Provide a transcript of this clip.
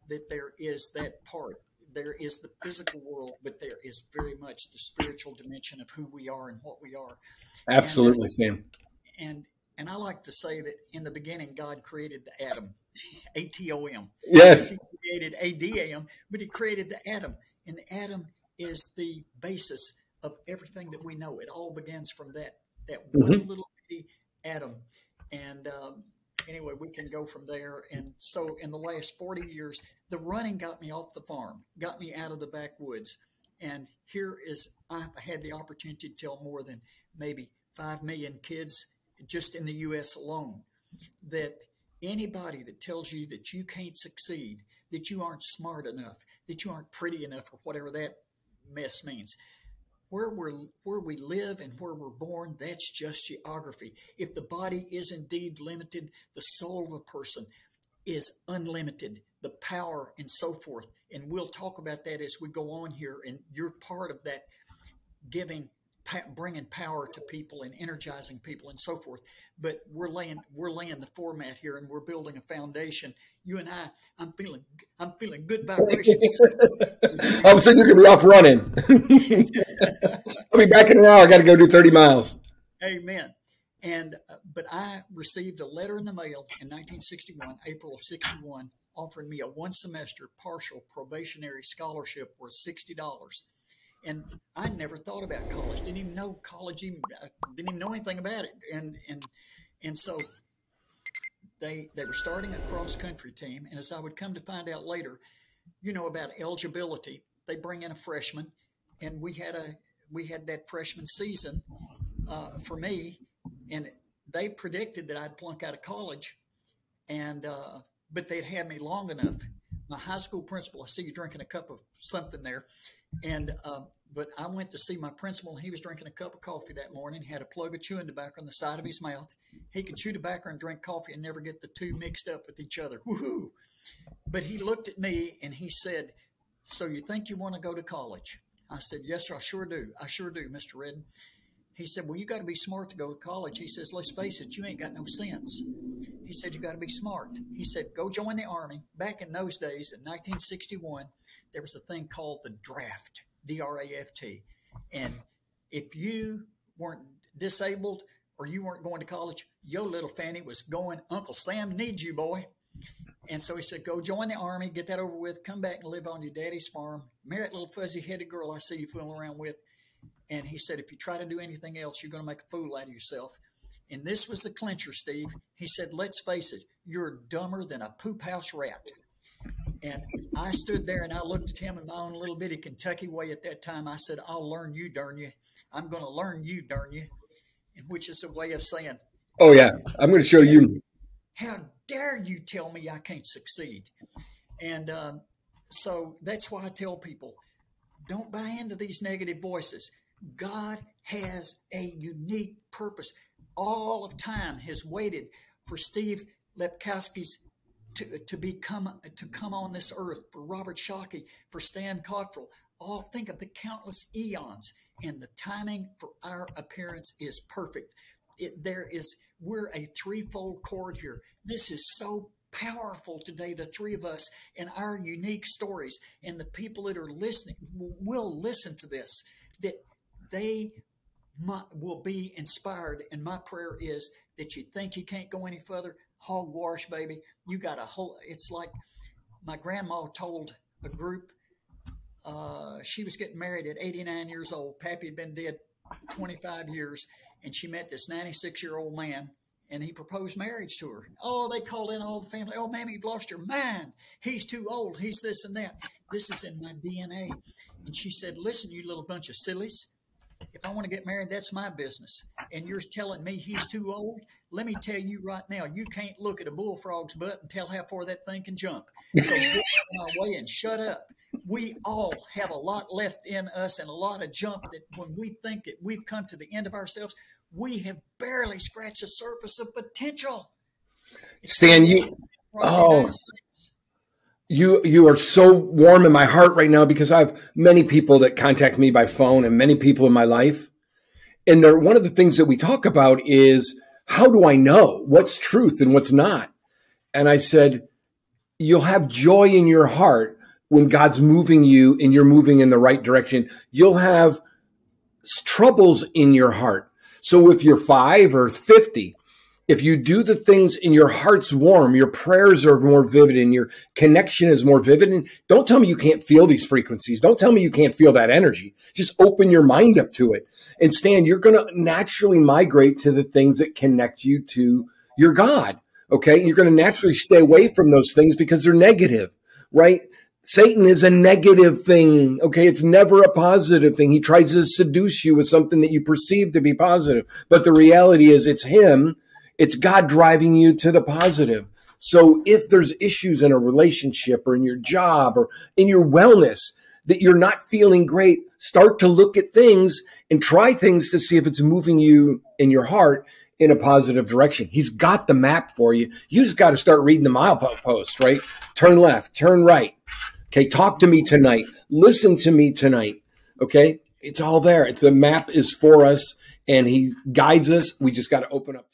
that there is that part. There is the physical world, but there is very much the spiritual dimension of who we are and what we are. And Absolutely, Sam. and and I like to say that in the beginning, God created the atom, atom. Yes, Yes. He created adam, but He created the atom, and the atom is the basis of everything that we know. It all begins from that one Hmm. little bitty atom, and anyway, we can go from there. And so, in the last 40 years, the running got me off the farm, got me out of the backwoods, and here is I've had the opportunity to tell more than maybe 5 million kids just in the U.S. alone that anybody that tells you that you can't succeed, that you aren't smart enough, that you aren't pretty enough, or whatever that mess means, where we live and where we're born, that's just geography. If the body is indeed limited, the soul of a person is unlimited, the power and so forth. And we'll talk about that as we go on here. And you're part of that giving, bringing power to people and energizing people and so forth. But we're laying the format here, and we're building a foundation. You and I'm feeling good vibrations, All of a sudden, you're going to be off running. guys. I'll be back in an hour. I got to go do 30 miles. Amen. And but I received a letter in the mail in 1961, April of 61, offering me a one semester partial probationary scholarship worth $60. And I never thought about college. Didn't even know college. Didn't even know anything about it. And so they were starting a cross country team. And as I would come to find out later, about eligibility. They bring in a freshman, and we had that freshman season for me, and they predicted that I'd flunk out of college, and but they'd had me long enough. My high school principal, I see you drinking a cup of something there, and but I went to see my principal, and he was drinking a cup of coffee that morning. Had a plug of chewing tobacco on the side of his mouth. He could chew tobacco and drink coffee and never get the two mixed up with each other. Woohoo! But he looked at me and he said, "So you think you want to go to college?" I said, "Yes, sir, I sure do. I sure do, Mr. Redden." He said, "Well, you got to be smart to go to college." He says, "Let's face it, you ain't got no sense." He said, "You got to be smart." He said, "Go join the Army." Back in those days, in 1961, there was a thing called the draft, draft. And if you weren't disabled or you weren't going to college, your little fanny was going, "Uncle Sam needs you, boy." And so he said, "Go join the Army, get that over with, come back and live on your daddy's farm, marry that little fuzzy-headed girl I see you fooling around with." And he said, "If you try to do anything else, you're going to make a fool out of yourself." And this was the clincher, Steve. He said, "Let's face it, you're dumber than a poop house rat." And I stood there and I looked at him in my own little bitty Kentucky way at that time. I said, "I'll learn you, darn you. I'm going to learn you, darn you." And which is a way of saying, Oh, how yeah. I'm going to show dare, you. how dare you tell me I can't succeed? And so that's why I tell people, don't buy into these negative voices. God has a unique purpose. All of time has waited for Steve Lepkowski's to come on this earth, for Robert Shockey, for Stan Cottrell. All think of the countless eons, and the timing for our appearance is perfect. We're a threefold cord here. This is so powerful today, the three of us and our unique stories, and the people that are listening will listen to this, that they will be inspired. And my prayer is that you think you can't go any further, hogwash, baby. You got a whole, it's like my grandma told a group, she was getting married at 89 years old. Pappy had been dead 25 years, and she met this 96-year-old man, and he proposed marriage to her. Oh, they called in all the family. "Oh, mammy, you've lost your mind. He's too old. He's this and that." This is in my DNA. And she said, "Listen, you little bunch of sillies. If I want to get married, that's my business. And you're telling me he's too old? Let me tell you right now, you can't look at a bullfrog's butt and tell how far that thing can jump. So get out of my way and shut up." We all have a lot left in us and a lot of jump that when we think that we've come to the end of ourselves, we have barely scratched the surface of potential. It's still Stan, growing across the United States. you are so warm in my heart right now, because I have many people that contact me by phone and many people in my life. And one of the things that we talk about is, how do I know what's truth and what's not? And I said, you'll have joy in your heart when God's moving you and you're moving in the right direction. You'll have troubles in your heart. So if you're 5 or 50, if you do the things and your heart's warm, your prayers are more vivid and your connection is more vivid. And don't tell me you can't feel these frequencies. Don't tell me you can't feel that energy. Just open your mind up to it. And Stan, you're going to naturally migrate to the things that connect you to your God. Okay. You're going to naturally stay away from those things because they're negative, right? Satan is a negative thing. Okay. It's never a positive thing. He tries to seduce you with something that you perceive to be positive. But the reality is it's him. It's God driving you to the positive. So if there's issues in a relationship or in your job or in your wellness that you're not feeling great, start to look at things and try things to see if it's moving you in your heart in a positive direction. He's got the map for you. You just got to start reading the milepost, right? Turn left, turn right. Okay, talk to me tonight. Listen to me tonight. Okay, it's all there. The map is for us and he guides us. We just got to open up.